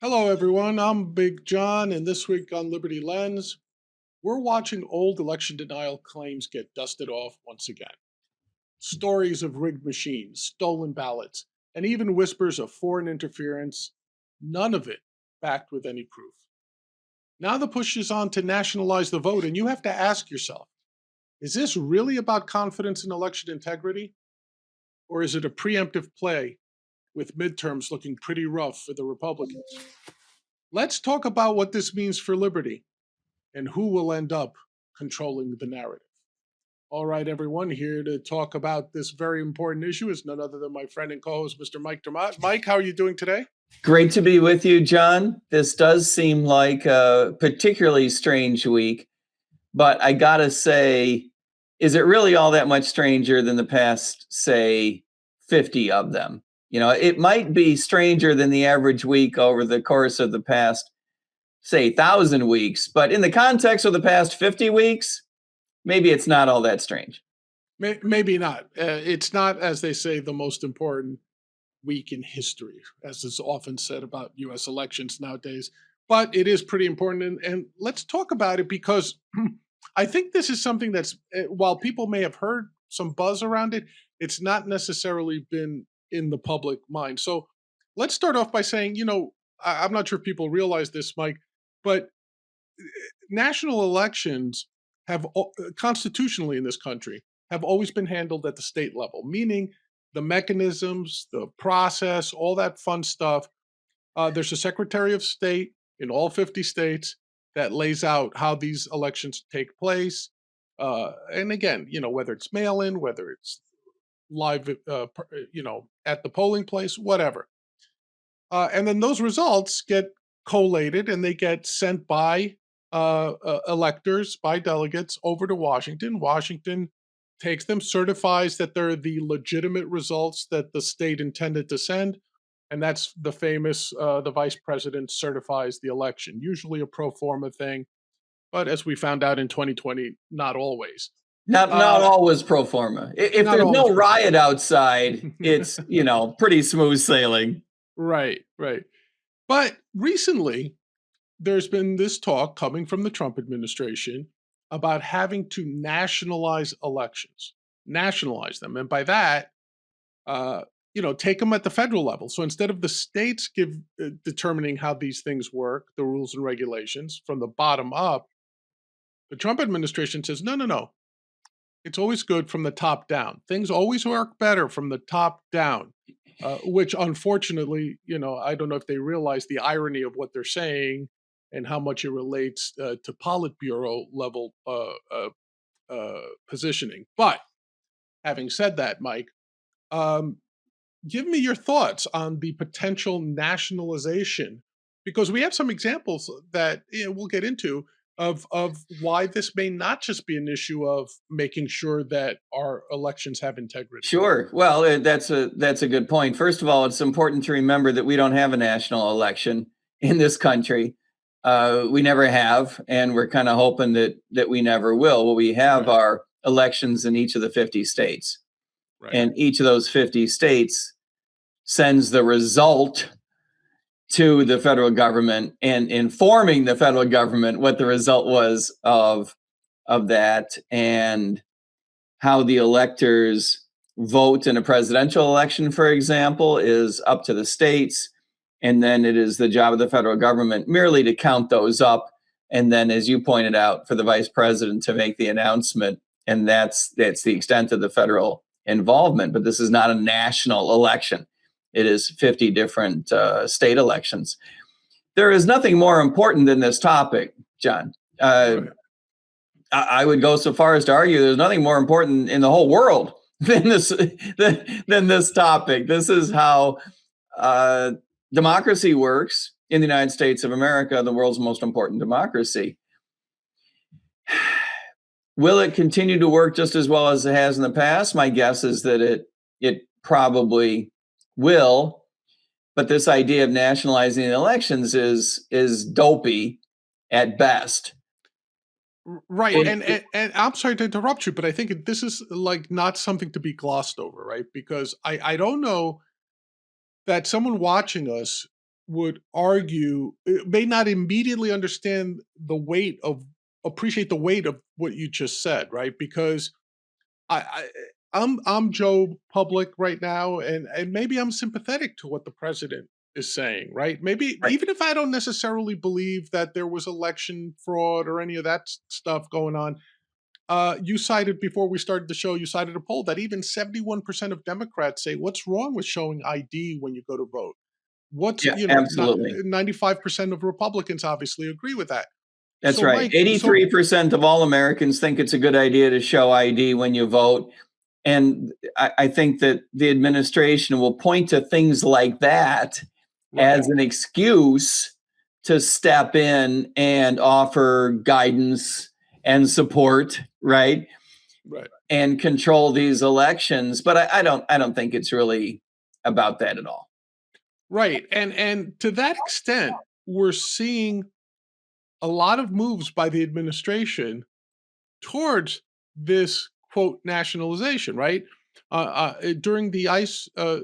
Hello, everyone. I'm Big John, and this week on Liberty Lens, we're watching old election denial claims get dusted off once again. Stories of rigged machines, stolen ballots, and even whispers of foreign interference, none of it backed with any proof. Now the push is on to nationalize the vote, and you have to ask yourself, is this really about confidence in election integrity? Or is it a preemptive play with midterms looking pretty rough for the Republicans? Let's talk about what this means for liberty and who will end up controlling the narrative. All right, everyone, here to talk about this very important issue is none other than my friend and co-host, Mr. Mike Dermott. Mike, how are you doing today? Great to be with you, John. This does seem like a particularly strange week, but I gotta say, is it really all that much stranger than the past, say, 50 of them? It might be stranger than the average week over the course of the past, say, 1,000 weeks, but in the context of the past 50 weeks, maybe it's not all that strange. Maybe not. It's not, as they say, the most important week in history, as is often said about US elections nowadays, but it is pretty important. And let's talk about it because I think this is something that's, while people may have heard some buzz around it, it's not necessarily been in the public mind. So let's start off by saying, I'm not sure if people realize this, Mike, but national elections have constitutionally in this country have always been handled at the state level, meaning the mechanisms, the process, all that fun stuff. There's a Secretary of State in all 50 states that lays out how these elections take place. And again, whether it's mail in, whether it's live, at the polling place, whatever. And then those results get collated and they get sent by electors, by delegates over to Washington. Washington takes them, certifies that they're the legitimate results that the state intended to send. And that's the famous, the vice president certifies the election, usually a pro forma thing. But as we found out in 2020, not always. Not always pro forma. If Not there's always no pro forma. riot outside, it's, pretty smooth sailing. Right, right. But recently, there's been this talk coming from the Trump administration about having to nationalize elections, nationalize them. And by that, take them at the federal level. So instead of the states determining how these things work, the rules and regulations from the bottom up, the Trump administration says, no, no, no. It's always good from the top down. Things always work better from the top down, which unfortunately, I don't know if they realize the irony of what they're saying and how much it relates to Politburo level positioning. But having said that, Mike, um, give me your thoughts on the potential nationalization, because we have some examples that we'll get into of why this may not just be an issue of making sure that our elections have integrity. Sure. Well, that's a good point. First of all, it's important to remember that we don't have a national election in this country. We never have, and we're kind of hoping that we never will. What we have Right. are elections in each of the 50 states, Right. and each of those 50 states sends the result to the federal government and informing the federal government what the result was of that and how the electors vote in a presidential election, for example, is up to the states. And then it is the job of the federal government merely to count those up. And then, as you pointed out, for the vice president to make the announcement. And that's the extent of the federal involvement. But this is not a national election. It is 50 different state elections. There is nothing more important than this topic, John. Right. I would go so far as to argue there's nothing more important in the whole world than this topic. This is how democracy works in the United States of America, the world's most important democracy. Will it continue to work just as well as it has in the past? My guess is that it probably will. But this idea of nationalizing elections is dopey at best. Right. And I'm sorry to interrupt you, but I think this is like not something to be glossed over, right? Because I don't know that someone watching us would argue may not immediately appreciate the weight of what you just said, right? Because I I'm Joe Public right now, and maybe I'm sympathetic to what the president is saying, right? Maybe Right. even if I don't necessarily believe that there was election fraud or any of that stuff going on. You cited before we started the show, you cited a poll that even 71% of Democrats say, "What's wrong with showing ID when you go to vote?" What's Yeah, absolutely. 95% of Republicans obviously agree with that. That's So, right. Mike, so 83% of all Americans think it's a good idea to show ID when you vote. And I think that the administration will point to things like that right, as an excuse to step in and offer guidance and support, right? right. And control these elections. But I don't think it's really about that at all. Right. And to that extent, we're seeing a lot of moves by the administration towards this quote nationalization, right? During the ICE uh,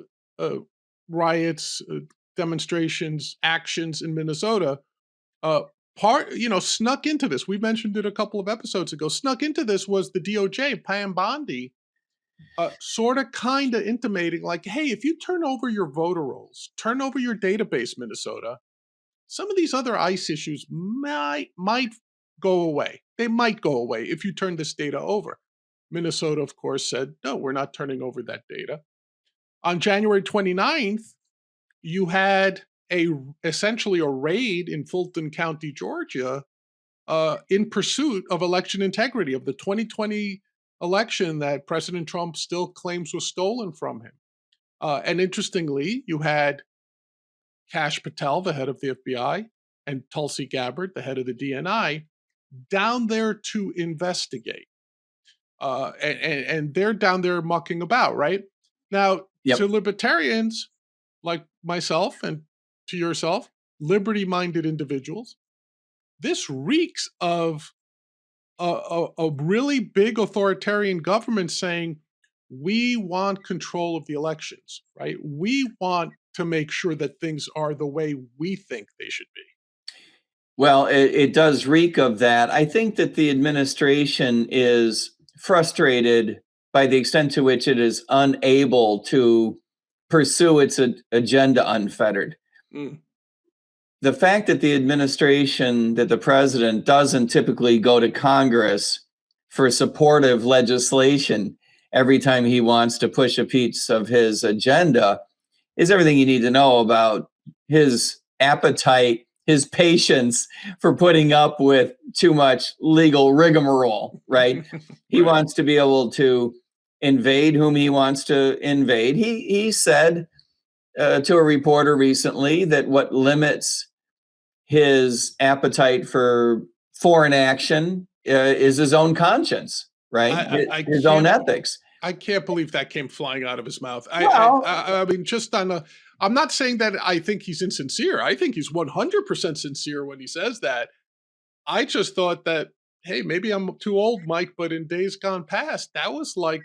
riots, demonstrations, actions in Minnesota, uh, snuck into this. We mentioned it a couple of episodes ago. Snuck into this was the DOJ, Pam Bondi, sort of kind of intimating like, hey, if you turn over your voter rolls, turn over your database, Minnesota, some of these other ICE issues might go away. They might go away if you turn this data over. Minnesota, of course, said, no, we're not turning over that data. On January 29th, you had essentially a raid in Fulton County, Georgia, in pursuit of election integrity of the 2020 election that President Trump still claims was stolen from him. And interestingly, you had Kash Patel, the head of the FBI, and Tulsi Gabbard, the head of the DNI, down there to investigate. And they're down there mucking about, right? Now, to Yep. libertarians like myself and to yourself, liberty minded individuals, this reeks of a really big authoritarian government saying, we want control of the elections, right? We want to make sure that things are the way we think they should be. Well, it does reek of that. I think that the administration is frustrated by the extent to which it is unable to pursue its agenda unfettered. Mm, The fact that the administration, that the president doesn't typically go to Congress for supportive legislation every time he wants to push a piece of his agenda is everything you need to know about his appetite, his patience for putting up with too much legal rigmarole, right? He right. wants to be able to invade whom he wants to invade. He said to a reporter recently that what limits his appetite for foreign action is his own conscience, right? I His own can't ethics. I can't believe that came flying out of his mouth. Well, I mean, just on a. I'm not saying that I think he's insincere. I think he's 100% sincere when he says that. I just thought that, hey, maybe I'm too old, Mike, but in days gone past, that was like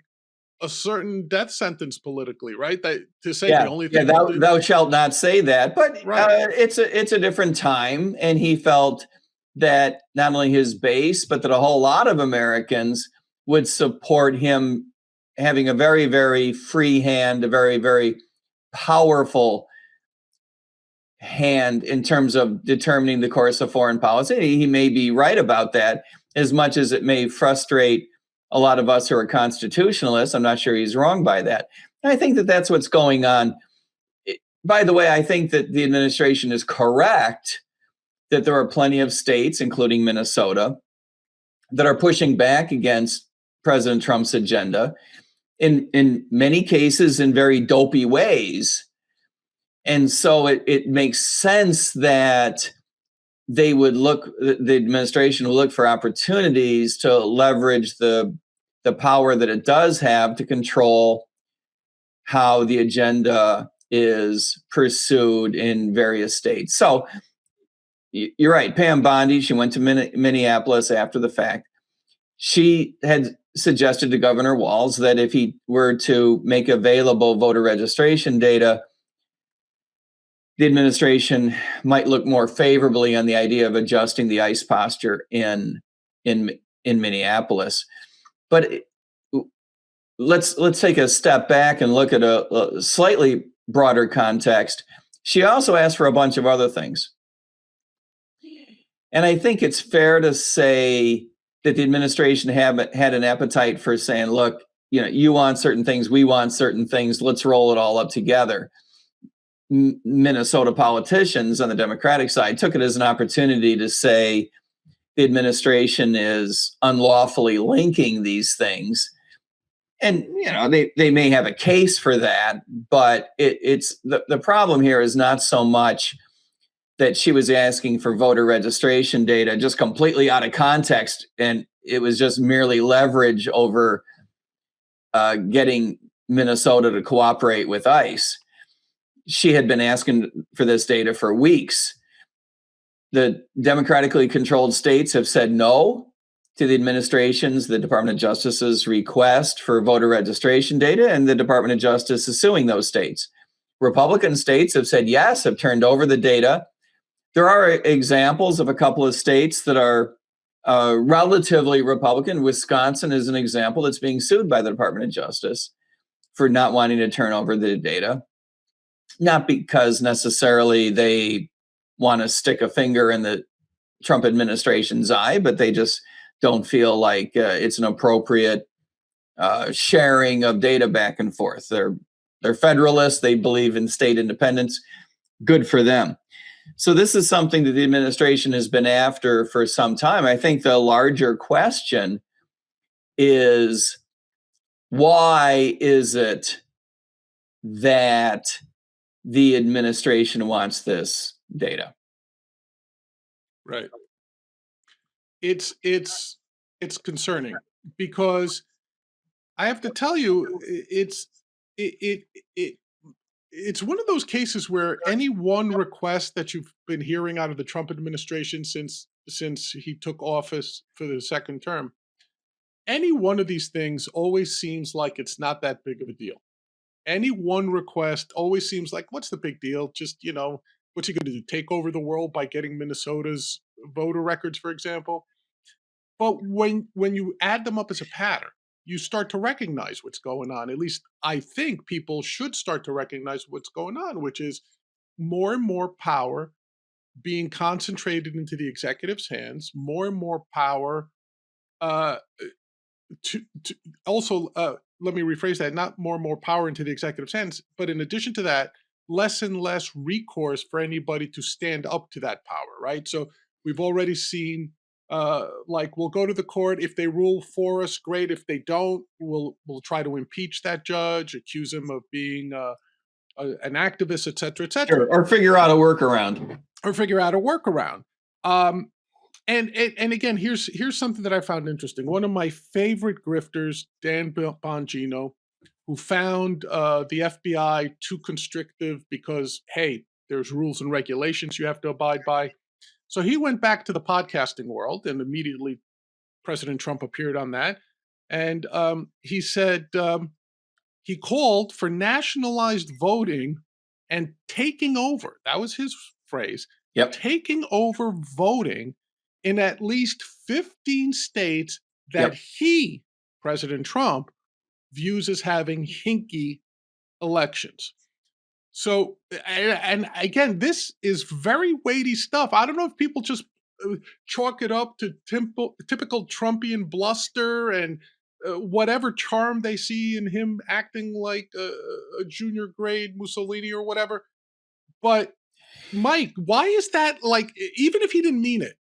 a certain death sentence politically, right? That to say the yeah, only yeah. thing we'll do, Thou shalt not say that. But right? it's a different time, and he felt that not only his base, but that a whole lot of Americans would support him having a very, very free hand, a very, very powerful hand in terms of determining the course of foreign policy. He may be right about that, as much as it may frustrate a lot of us who are constitutionalists. I'm not sure he's wrong by that. And I think that that's what's going on. By the way, I think that the administration is correct that there are plenty of states, including Minnesota, that are pushing back against President Trump's agenda in many cases in very dopey ways. And so it makes sense that the administration will look for opportunities to leverage the power that it does have to control how the agenda is pursued in various states. So you're right. Pam Bondi, she went to Minneapolis after the fact. She had suggested to Governor Walz that if he were to make available voter registration data, the administration might look more favorably on the idea of adjusting the ICE posture in Minneapolis. But let's take a step back and look at a slightly broader context. She also asked for a bunch of other things. And I think it's fair to say that the administration had an appetite for saying, look, you want certain things, we want certain things, let's roll it all up together. Minnesota politicians on the Democratic side took it as an opportunity to say the administration is unlawfully linking these things. And they may have a case for that, but it's the problem here is not so much that she was asking for voter registration data just completely out of context, and it was just merely leverage over getting Minnesota to cooperate with ICE. She had been asking for this data for weeks. The democratically controlled states have said no to the administration's, the Department of Justice's request for voter registration data, and the Department of Justice is suing those states. Republican states have said yes, have turned over the data. There are examples of a couple of states that are relatively Republican. Wisconsin is an example that's being sued by the Department of Justice for not wanting to turn over the data. Not because necessarily they want to stick a finger in the Trump administration's eye, but they just don't feel like it's an appropriate sharing of data back and forth. They're federalists. They believe in state independence. Good for them. So this is something that the administration has been after for some time. I think the larger question is, why is it that the administration wants this data? Right. It's concerning because I have to tell you, it's one of those cases where any one request that you've been hearing out of the Trump administration since he took office for the second term, any one of these things always seems like it's not that big of a deal. Any one request always seems like, what's the big deal? Just, what's he going to do? Take over the world by getting Minnesota's voter records, for example? But when you add them up as a pattern, you start to recognize what's going on. At least I think people should start to recognize what's going on, which is more and more power being concentrated into the executive's hands, more and more power uh, to also, let me rephrase that, not more and more power into the executive's hands, but in addition to that, less and less recourse for anybody to stand up to that power, right? So we've already seen, like, we'll go to the court. If they rule for us, great. If they don't, we'll try to impeach that judge, accuse him of being an activist, et cetera, et cetera. Sure. Or figure out a workaround. And again, here's something that I found interesting. One of my favorite grifters, Dan Bongino, who found the FBI too constrictive because, hey, there's rules and regulations you have to abide by. So he went back to the podcasting world, and immediately President Trump appeared on that. And he said he called for nationalized voting and taking over. That was his phrase. Yep. Taking over voting in at least 15 states that he, President Trump, views as having hinky elections. So, and again, this is very weighty stuff. I don't know if people just chalk it up to typical Trumpian bluster and whatever charm they see in him acting like a junior grade Mussolini or whatever. But Mike, why is that, like, even if he didn't mean it,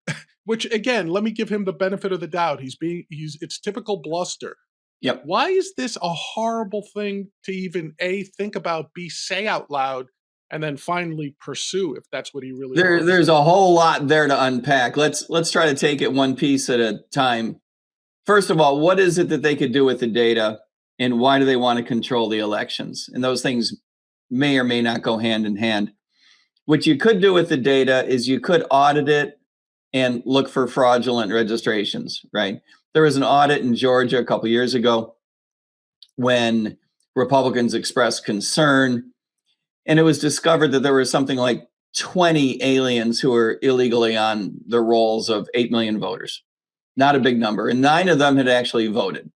which again, let me give him the benefit of the doubt. It's typical bluster. Yep. Why is this a horrible thing to even think about, say out loud, and then finally pursue if that's what he really wants? There's a whole lot there to unpack. Let's try to take it one piece at a time. First of all, what is it that they could do with the data, and why do they want to control the elections? And those things may or may not go hand in hand. What you could do with the data is you could audit it and look for fraudulent registrations, right? There was an audit in Georgia a couple years ago when Republicans expressed concern And it was discovered that there were something like 20 aliens who were illegally on the rolls of 8 million voters. Not a big number. And 9 of them had actually voted.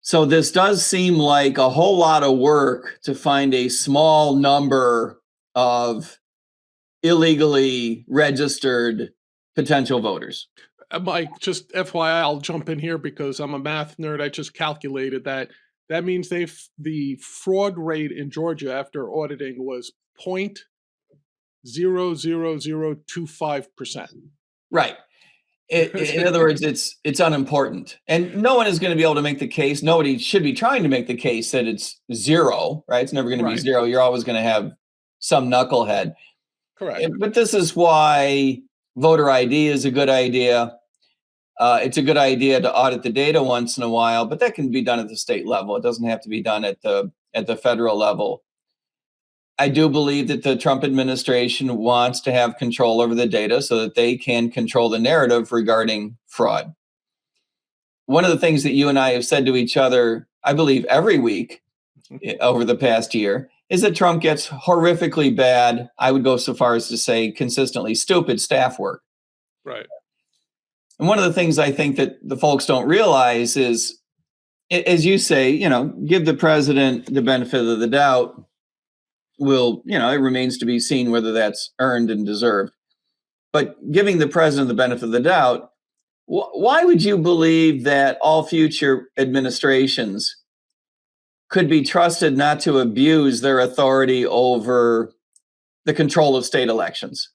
So this does seem like a whole lot of work to find a small number of illegally registered potential voters. Mike, just FYI, I'll jump in here because I'm a math nerd. I just calculated that. That means the fraud rate in Georgia after auditing was 0.00025%. Right. In other words, it's unimportant, and no one is going to be able to make the case. Nobody should be trying to make the case that it's zero, right? It's never going to be Right. zero. You're always going to have some knucklehead. Correct. But this is why voter ID is a good idea. It's a good idea to audit the data once in a while, but that can be done at the state level. It doesn't have to be done at the federal level. I do believe that the Trump administration wants to have control over the data so that they can control the narrative regarding fraud. One of the things that you and I have said to each other, I believe every week over the past year, is that Trump gets horrifically bad, I would go so far as to say consistently stupid staff work. Right. And one of the things I think that the folks don't realize is, as you say, give the president the benefit of the doubt. It remains to be seen whether that's earned and deserved. But giving the president the benefit of the doubt, why would you believe that all future administrations could be trusted not to abuse their authority over the control of state elections?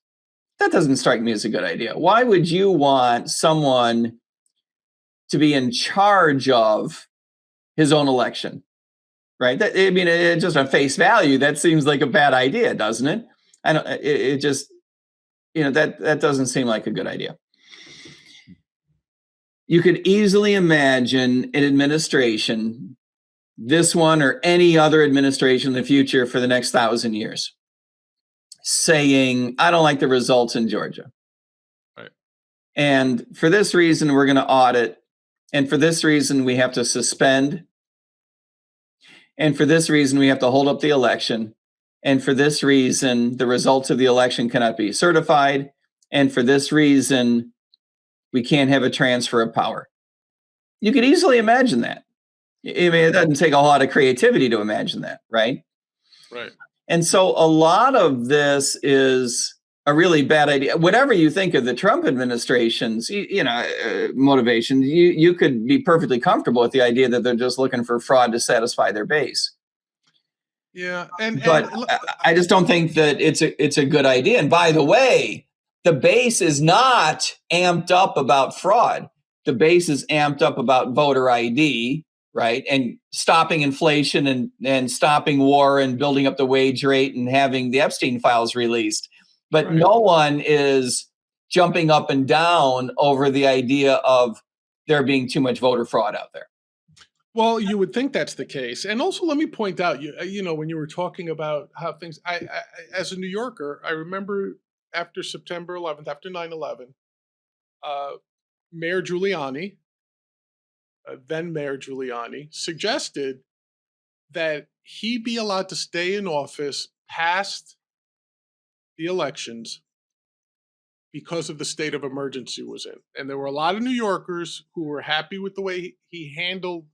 That doesn't strike me as a good idea. Why would you want someone to be in charge of his own election? Right? Just on face value, that seems like a bad idea, doesn't it? That doesn't seem like a good idea. You could easily imagine an administration, this one or any other administration in the future for the next 1,000 years, saying, I don't like the results in Georgia. Right. And for this reason, we're going to audit. And for this reason, we have to suspend. And for this reason, we have to hold up the election. And for this reason, the results of the election cannot be certified. And for this reason, we can't have a transfer of power. You could easily imagine that. It doesn't take a lot of creativity to imagine that, right? Right. And so a lot of this is a really bad idea. Whatever you think of the Trump administration's, motivation, you could be perfectly comfortable with the idea that they're just looking for fraud to satisfy their base. Yeah, but I just don't think that it's a good idea. And by the way, the base is not amped up about fraud. The base is amped up about voter ID, right? And stopping inflation and stopping war and building up the wage rate and having the Epstein files released. But right. No one is jumping up and down over the idea of there being too much voter fraud out there. Well, you would think that's the case. And also, let me point out, when you were talking about how things, I as a New Yorker, I remember after September 11th, after 9/11, Mayor Giuliani, then Mayor Giuliani, suggested that he be allowed to stay in office past the elections because of the state of emergency was in. And there were a lot of New Yorkers who were happy with the way he handled,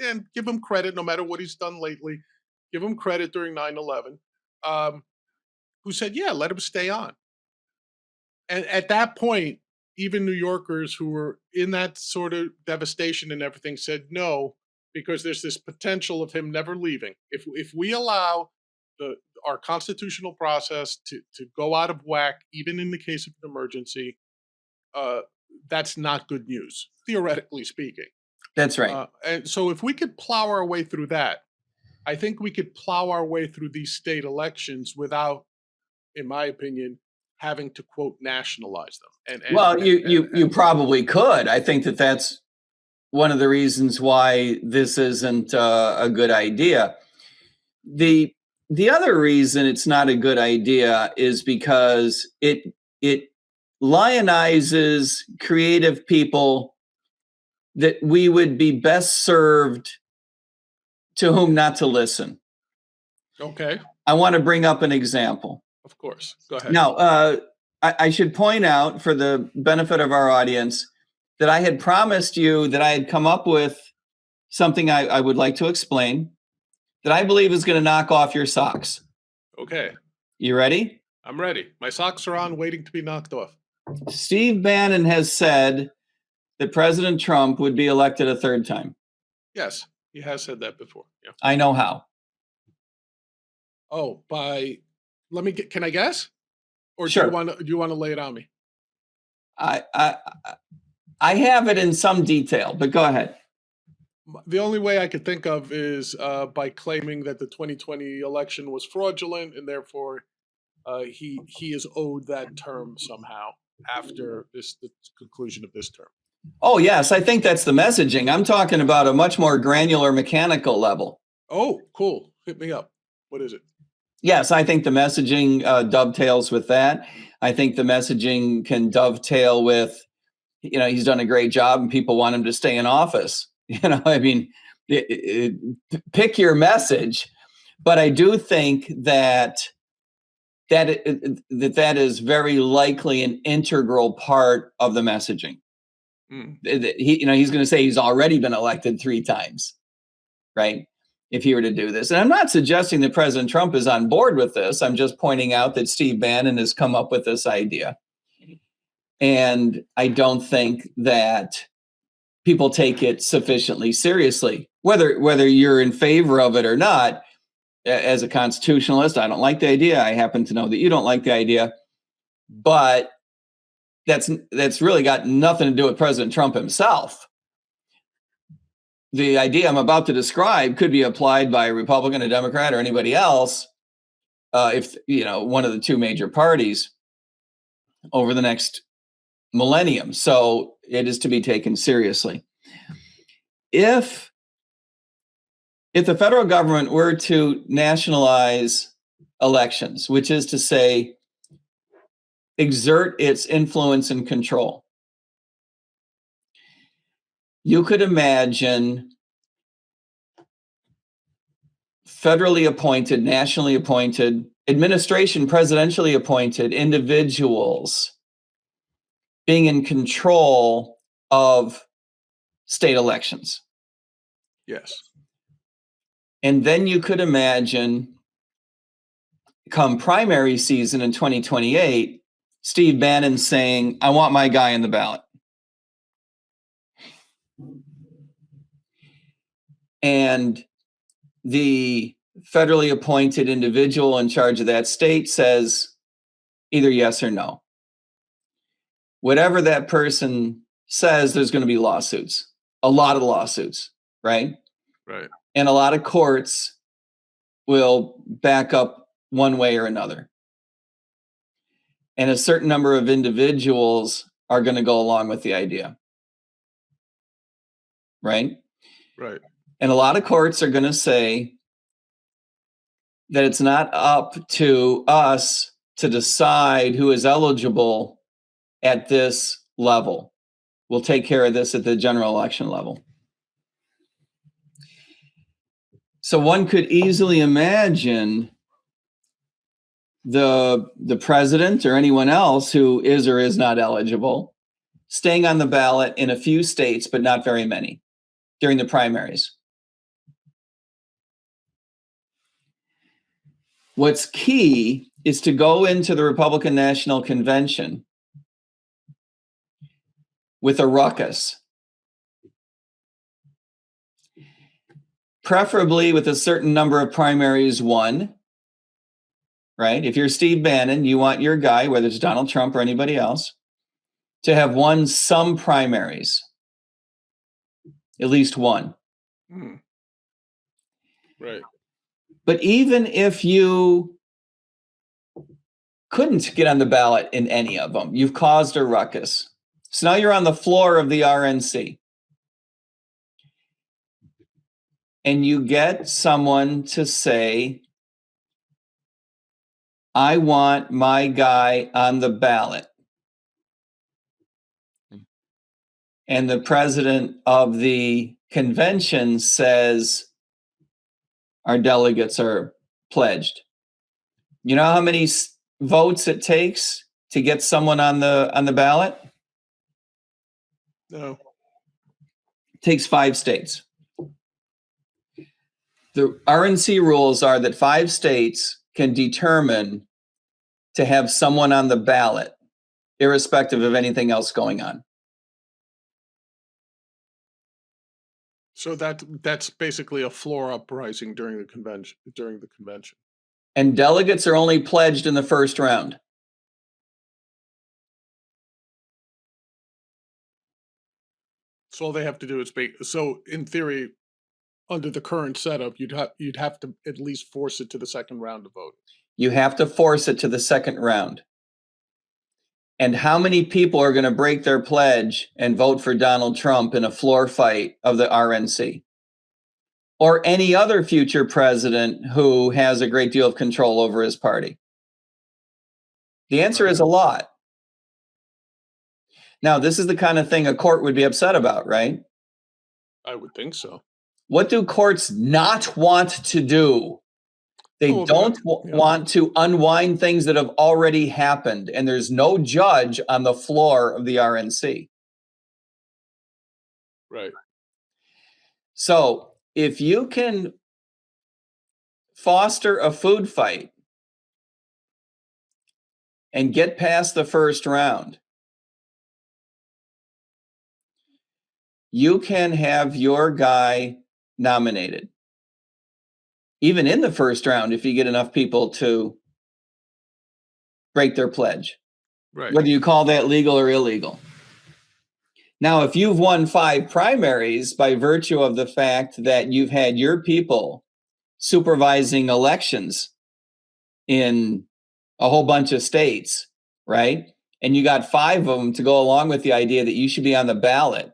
and give him credit, no matter what he's done lately, give him credit during 9/11, who said, yeah, let him stay on. And at that point, even New Yorkers who were in that sort of devastation and everything said no, because there's this potential of him never leaving. If we allow our constitutional process to go out of whack, even in the case of an emergency, that's not good news, theoretically speaking. That's right. And so if we could plow our way through that, I think we could plow our way through these state elections without, in my opinion, having to quote nationalize them. You probably could. I think that's one of the reasons why this isn't a good idea. The other reason it's not a good idea is because it lionizes creative people that we would be best served to whom not to listen. Okay. I want to bring up an example. Of course. Go ahead. Now, I should point out, for the benefit of our audience, that I had promised you that I had come up with something I would like to explain that I believe is going to knock off your socks. Okay. You ready? I'm ready. My socks are on, waiting to be knocked off. Steve Bannon has said that President Trump would be elected a third time. Yes, he has said that before. Yeah. I know how. Oh, can I guess? Or Sure. do you want to lay it on me? I have it in some detail, but go ahead. The only way I could think of is by claiming that the 2020 election was fraudulent, and therefore he is owed that term somehow after the conclusion of this term. Oh, yes, I think that's the messaging. I'm talking about a much more granular mechanical level. Oh, cool. Hit me up. What is it? Yes, I think the messaging dovetails with that. I think the messaging can dovetail with, he's done a great job and people want him to stay in office. I mean, pick your message. But I do think that is very likely an integral part of the messaging. He's going to say he's already been elected 3 times, right? If he were to do this. And I'm not suggesting that President Trump is on board with this. I'm just pointing out that Steve Bannon has come up with this idea. And I don't think that people take it sufficiently seriously. Whether you're in favor of it or not, as a constitutionalist, I don't like the idea. I happen to know that you don't like the idea. But that's really got nothing to do with President Trump himself. The idea I'm about to describe could be applied by a Republican, a Democrat, or anybody else, if one of the 2 major parties over the next millennium. So it is to be taken seriously. If the federal government were to nationalize elections, which is to say, exert its influence and control, you could imagine federally appointed, nationally appointed, administration, presidentially appointed individuals being in control of state elections. Yes. And then you could imagine, come primary season in 2028, Steve Bannon saying, I want my guy in the ballot. And the federally appointed individual in charge of that state says either yes or no. Whatever that person says, there's going to be lawsuits, a lot of lawsuits, right? Right. And a lot of courts will back up one way or another. And a certain number of individuals are going to go along with the idea. Right? Right. And a lot of courts are going to say that it's not up to us to decide who is eligible at this level. We'll take care of this at the general election level. So one could easily imagine the president or anyone else who is or is not eligible staying on the ballot in a few states, but not very many, during the primaries. What's key is to go into the Republican National Convention with a ruckus, preferably with a certain number of primaries won, right? If you're Steve Bannon, you want your guy, whether it's Donald Trump or anybody else, to have won some primaries, at least one. Right. But even if you couldn't get on the ballot in any of them, you've caused a ruckus. So now you're on the floor of the RNC. And you get someone to say, I want my guy on the ballot. And the president of the convention says, our delegates are pledged. You know how many votes it takes to get someone on the ballot? No. It takes 5 states. The RNC rules are that 5 states can determine to have someone on the ballot, irrespective of anything else going on. So that's basically a floor uprising during the convention. And delegates are only pledged in the first round. So all they have to do is so in theory, under the current setup, you'd have to at least force it to the second round to vote. You have to force it to the second round. And how many people are going to break their pledge and vote for Donald Trump in a floor fight of the RNC? Or any other future president who has a great deal of control over his party? The answer is a lot. Now, this is the kind of thing a court would be upset about, right? I would think so. What do courts not want to do? They don't want to unwind things that have already happened, and there's no judge on the floor of the RNC. Right. So if you can foster a food fight and get past the first round, you can have your guy nominated. Even in the first round, if you get enough people to break their pledge, right. Whether you call that legal or illegal. Now, if you've won 5 primaries by virtue of the fact that you've had your people supervising elections in a whole bunch of states, right? And you got 5 of them to go along with the idea that you should be on the ballot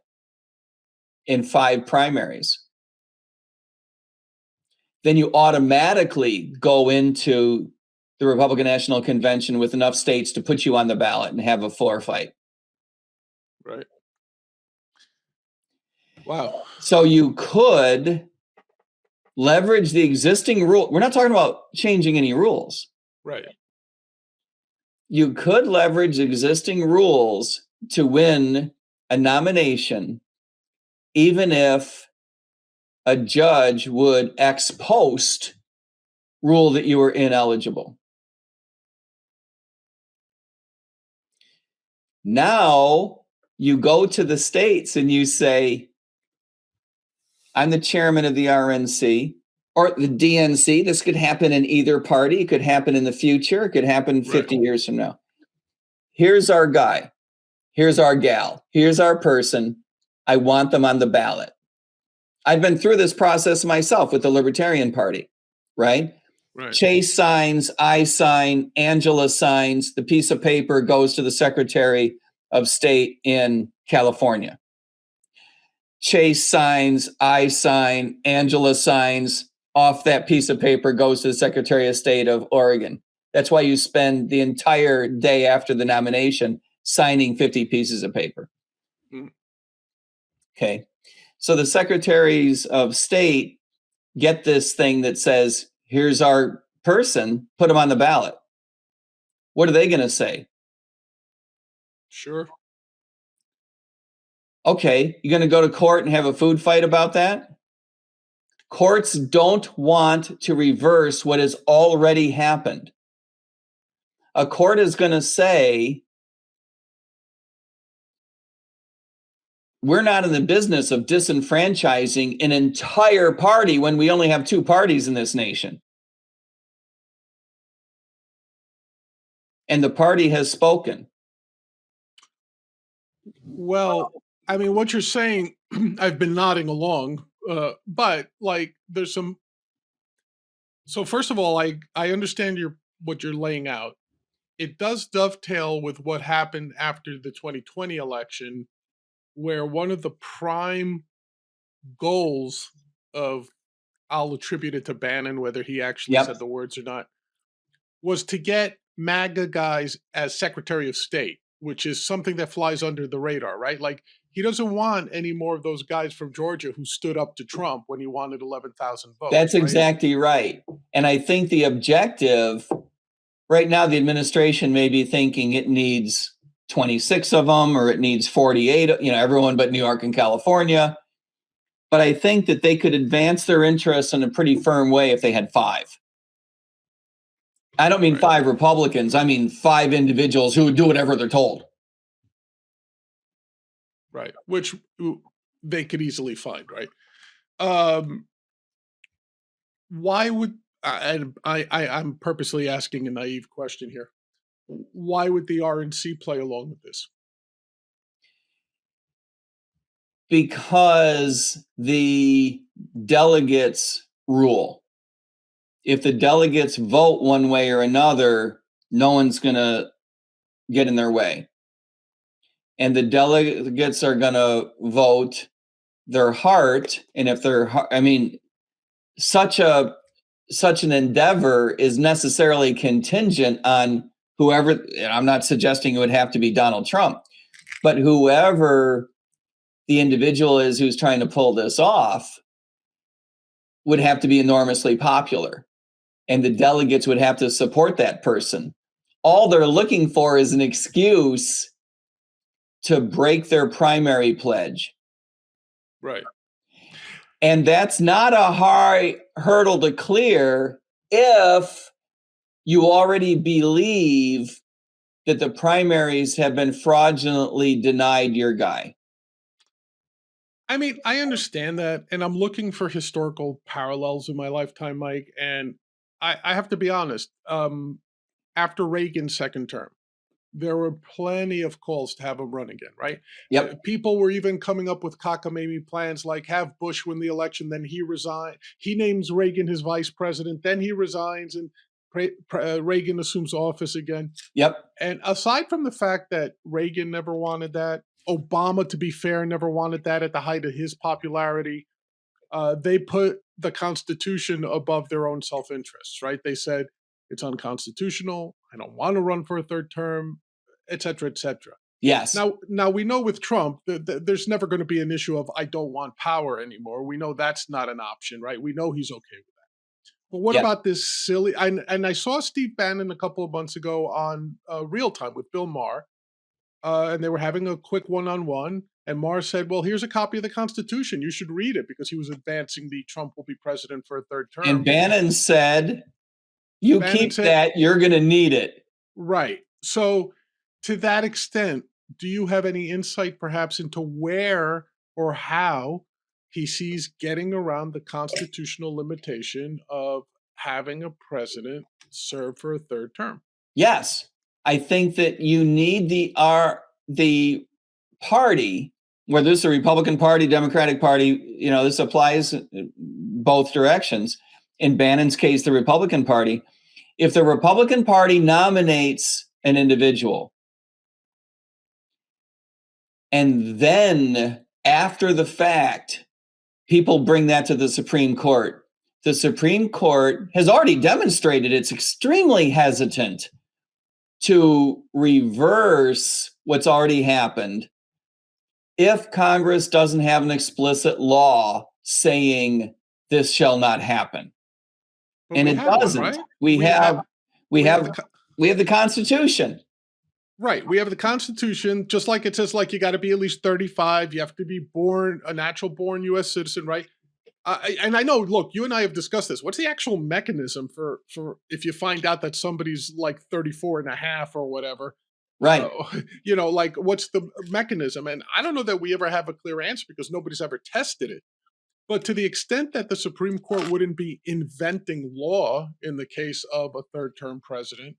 in 5 primaries, then you automatically go into the Republican National Convention with enough states to put you on the ballot and have a floor fight. Right. Wow. So you could leverage the existing rule. We're not talking about changing any rules. Right. You could leverage existing rules to win a nomination, even if a judge would ex post rule that you were ineligible. Now you go to the states and you say, I'm the chairman of the RNC or the DNC. This could happen in either party. It could happen in the future. It could happen 50 years from now. Here's our guy. Here's our gal. Here's our person. I want them on the ballot. I've been through this process myself with the Libertarian Party, right? Chase signs, I sign, Angela signs, the piece of paper goes to the Secretary of State in California. Chase signs, I sign, Angela signs, off that piece of paper goes to the Secretary of State of Oregon. That's why you spend the entire day after the nomination signing 50 pieces of paper. Okay. So the Secretaries of State get this thing that says, here's our person, put them on the ballot. What are they going to say? Sure. Okay, you're going to go to court and have a food fight about that? Courts don't want to reverse what has already happened. A court is going to say, we're not in the business of disenfranchising an entire party when we only have 2 parties in this nation. And the party has spoken. Well, I mean, what you're saying, I've been nodding along, but like there's some. So first of all, I understand what you're laying out. It does dovetail with what happened after the 2020 election, where one of the prime goals of, I'll attribute it to Bannon, whether he actually said the words or not, was to get MAGA guys as Secretary of State, which is something that flies under the radar, right? Like He doesn't want any more of those guys from Georgia who stood up to Trump when he wanted 11,000 votes. That's right? exactly right. And I think the objective right now, the administration may be thinking it needs 26 of them or it needs 48, everyone but New York and California. But I think that they could advance their interests in a pretty firm way if they had 5. I don't mean 5 Republicans. I mean 5 individuals who would do whatever they're told. Right. Which they could easily find, right? Why would I'm purposely asking a naive question here. Why would the RNC play along with this? Because the delegates rule. If the delegates vote one way or another, no one's going to get in their way. And the delegates are going to vote their heart. And if such an endeavor is necessarily contingent on whoever, and I'm not suggesting it would have to be Donald Trump, but whoever the individual is who's trying to pull this off would have to be enormously popular. And the delegates would have to support that person. All they're looking for is an excuse to break their primary pledge. Right. And that's not a hard hurdle to clear if you already believe that the primaries have been fraudulently denied your guy. I mean, I understand that, and I'm looking for historical parallels in my lifetime, Mike. And I have to be honest. After Reagan's second term, there were plenty of calls to have him run again, right? Yep. People were even coming up with cockamamie plans like have Bush win the election, then he resign. He names Reagan his vice president, then he resigns, and Reagan assumes office again. Yep. And aside from the fact that Reagan never wanted that, Obama, to be fair, never wanted that at the height of his popularity. They put the Constitution above their own self-interests, right? They said it's unconstitutional. I don't want to run for a third term, et cetera, et cetera. Yes. Now we know with Trump, there's never going to be an issue of I don't want power anymore. We know that's not an option, right? We know he's okay with that. But what about this silly? And I saw Steve Bannon a couple of months ago on Real Time with Bill Maher, and they were having a quick one-on-one. And Maher said, well, here's a copy of the Constitution. You should read it, because he was advancing the Trump will be president for a third term. And Bannon said, keep that, you're going to need it. Right. So to that extent, do you have any insight perhaps into where or how he sees getting around the constitutional limitation of having a president serve for a third term? Yes. I think that you need the party, whether it's the Republican Party, Democratic Party, this applies both directions. In Bannon's case, the Republican Party. If the Republican Party nominates an individual, and then after the fact, people bring that to the Supreme Court, the Supreme Court has already demonstrated it's extremely hesitant to reverse what's already happened if Congress doesn't have an explicit law saying this shall not happen. But and it doesn't. One, right? We have the Constitution. Right. We have the Constitution, just like it says, like, you got to be at least 35. You have to be born a natural born U.S. citizen, right? And I know, look, you and I have discussed this. What's the actual mechanism for if you find out that somebody's like 34 and a half or whatever? Right. Like, what's the mechanism? And I don't know that we ever have a clear answer, because nobody's ever tested it. But to the extent that the Supreme Court wouldn't be inventing law in the case of a third term president,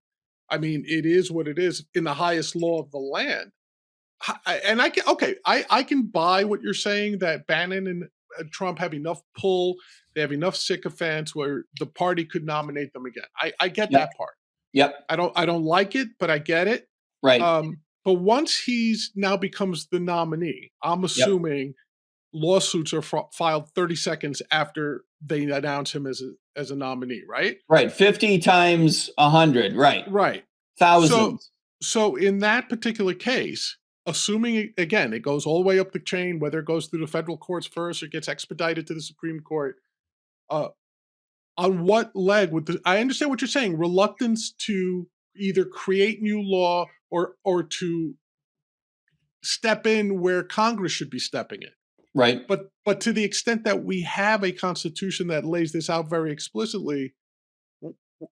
I mean, it is what it is in the highest law of the land. And I can buy what you're saying, that Bannon and Trump have enough pull, they have enough sycophants where the party could nominate them again. I get that part. Yep. I don't like it, but I get it. Right. But once he's now becomes the nominee, I'm assuming lawsuits are filed 30 seconds after they announce him as a nominee, right? Right. 50 times 100. Right. Right. Thousands. So in that particular case, assuming again it goes all the way up the chain, whether it goes through the federal courts first or gets expedited to the Supreme Court. Uh, on what leg would I understand what you're saying? Reluctance to either create new law or to step in where Congress should be stepping in. Right. But to the extent that we have a constitution that lays this out very explicitly,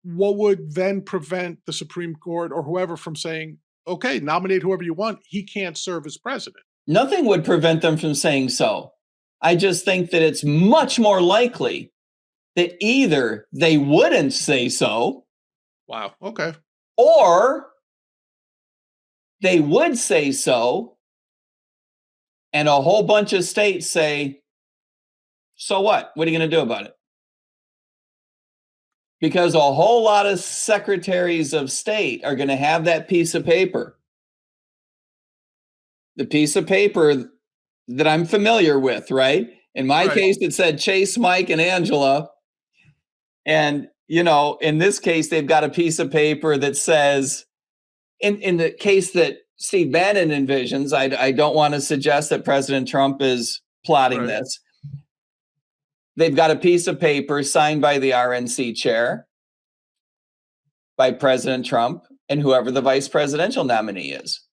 what would then prevent the Supreme Court or whoever from saying, okay, nominate whoever you want, he can't serve as president? Nothing would prevent them from saying so. I just think that it's much more likely that either they wouldn't say so. Wow. Okay. Or they would say so, and a whole bunch of states say, so what? What are you going to do about it? Because a whole lot of secretaries of state are going to have that piece of paper. The piece of paper that I'm familiar with, right? In my case, it said Chase, Mike, and Angela. And, in this case, they've got a piece of paper that says, in the case that Steve Bannon envisions, I don't want to suggest that President Trump is plotting this. They've got a piece of paper signed by the RNC chair, by President Trump, and whoever the vice presidential nominee is.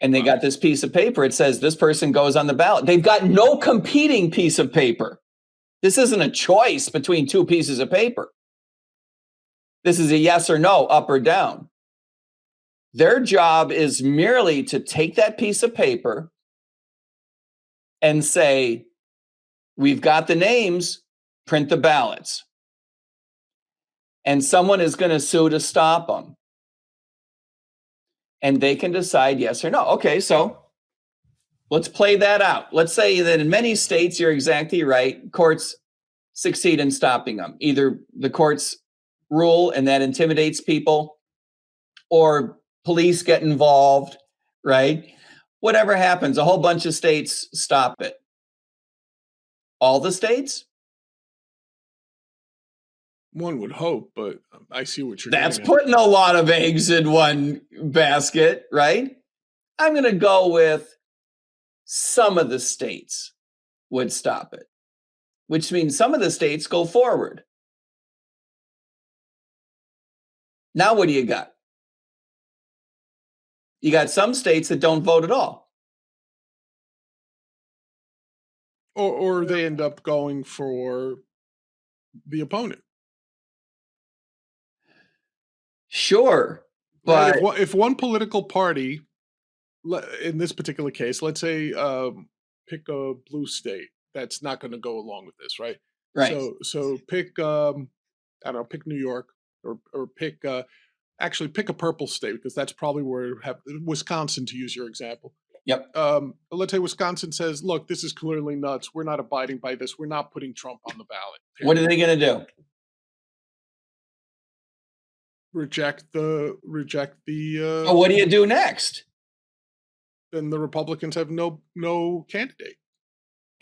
And they got this piece of paper. It says this person goes on the ballot. They've got no competing piece of paper. This isn't a choice between two pieces of paper. This is a yes or no, up or down. Their job is merely to take that piece of paper and say, we've got the names, print the ballots. And someone is going to sue to stop them. And they can decide yes or no. Okay, so let's play that out. Let's say that in many states, you're exactly right, courts succeed in stopping them. Either the courts rule and that intimidates people, or police get involved, right? Whatever happens, a whole bunch of states stop it. All the states? One would hope, but I see what you're That's putting a lot of eggs in one basket, right? I'm going to go with some of the states would stop it, which means some of the states go forward. Now, what do you got? You got some states that don't vote at all. Or they end up going for the opponent. Sure, but if one political party, in this particular case, let's say pick a blue state that's not going to go along with this, right? Right. So pick I don't know, pick New York or pick actually pick a purple state, because that's probably where Wisconsin, to use your example. Yep. Let's say Wisconsin says, look, this is clearly nuts. We're not abiding by this. We're not putting Trump on the ballot. What are they going to do? Reject the So what do you do next? Then the Republicans have no candidate.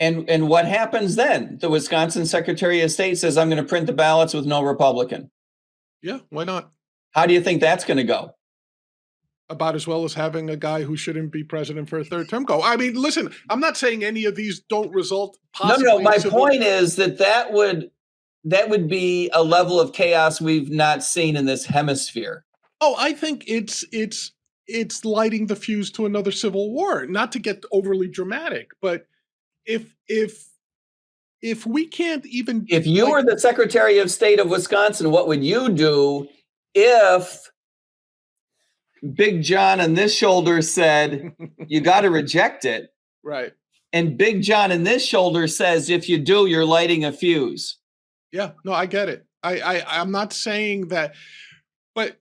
And what happens then? The Wisconsin Secretary of State says, I'm going to print the ballots with no Republican. Yeah, why not? How do you think that's going to go? About as well as having a guy who shouldn't be president for a third term go. I mean, listen, I'm not saying any of these don't result possibly. No. My point is that would be a level of chaos we've not seen in this hemisphere. Oh, I think it's lighting the fuse to another civil war. Not to get overly dramatic, but if we can't even, if you were the Secretary of State of Wisconsin, what would you do if Big John on this shoulder said, you got to reject it? Right. And Big John in this shoulder says, if you do, you're lighting a fuse. Yeah, no, I get it. I'm not saying that, but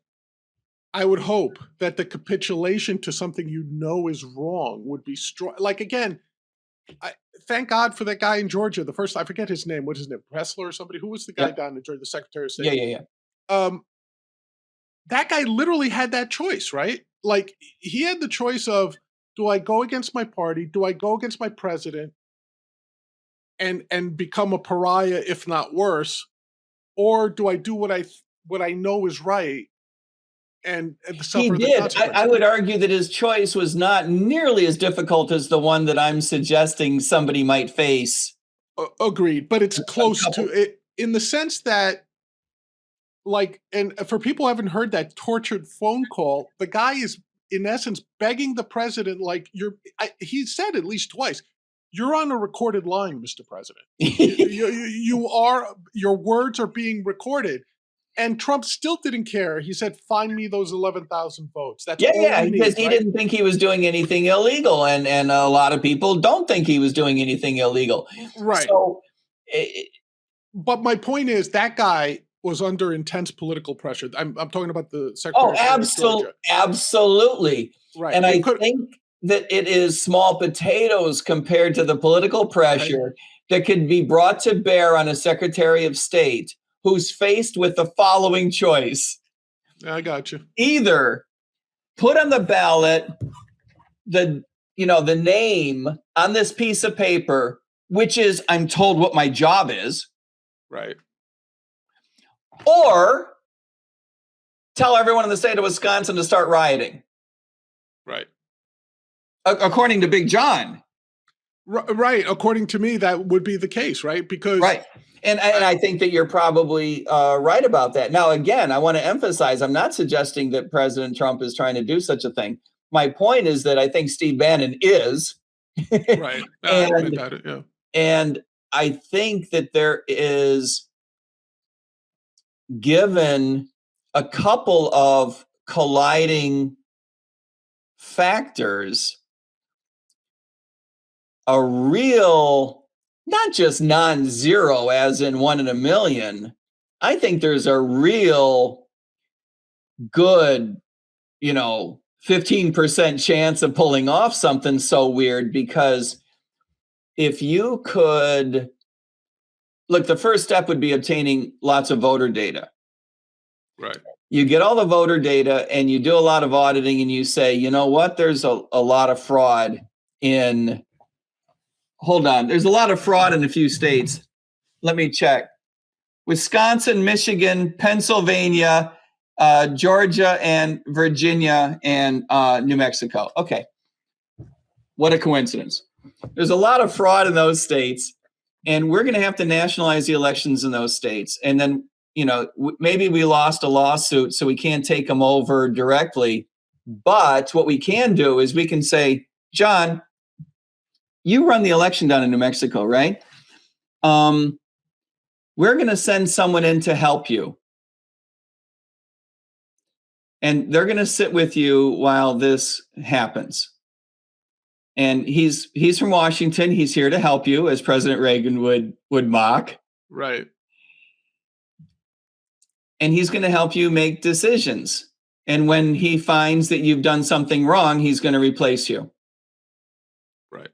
I would hope that the capitulation to something is wrong would be strong. Like, again, thank God for that guy in Georgia. The first, I forget his name. What is his name? Pressler or somebody? Who was the guy down in Georgia, the Secretary of State? Yeah. That guy literally had that choice, right? Like, he had the choice of, do I go against my party? Do I go against my president and become a pariah, if not worse? Or do I do what I know is right and He suffer the did. consequences. I would argue that his choice was not nearly as difficult as the one that I'm suggesting somebody might face. Agreed, but it's close couple- to it in the sense that, like, and for people who haven't heard that tortured phone call, the guy is in essence begging the president, like, he said at least twice, "You're on a recorded line, Mr. President. You are, your words are being recorded." And Trump still didn't care. He said, "Find me those 11,000 votes. That's all we because need." he Right? didn't think he was doing anything illegal, and a lot of people don't think he was doing anything illegal. Right. So, But my point is that guy was under intense political pressure. I'm talking about the Secretary of State of Georgia. absolutely. Right. And I think that it is small potatoes compared to the political pressure that could be brought to bear on a Secretary of State who's faced with the following choice. I got you. Either put on the ballot the name on this piece of paper, which is, I'm told what my job is. Right. Or tell everyone in the state of Wisconsin to start rioting. Right. According to Big John. Right. According to me, that would be the case, right? Because right. And I think that you're probably right about that. Now, again, I want to emphasize, I'm not suggesting that President Trump is trying to do such a thing. My point is that I think Steve Bannon is. Right. And I think that there is, given a couple of colliding factors, a real, not just non-zero as in 1 in a million, I think there's a real good, 15% chance of pulling off something so weird, because if you could, look, the first step would be obtaining lots of voter data. Right. You get all the voter data and you do a lot of auditing and you say, you know what, there's a lot of fraud in, there's a lot of fraud in a few states. Let me check. Wisconsin, Michigan, Pennsylvania, Georgia, and Virginia, and New Mexico. Okay. What a coincidence. There's a lot of fraud in those states, and we're going to have to nationalize the elections in those states. And then, maybe we lost a lawsuit, so we can't take them over directly. But what we can do is we can say, John, you run the election down in New Mexico, right? We're going to send someone in to help you. And they're going to sit with you while this happens. And he's from Washington. He's here to help you, as President Reagan would mock. Right. And he's going to help you make decisions. And when he finds that you've done something wrong, he's going to replace you. Right.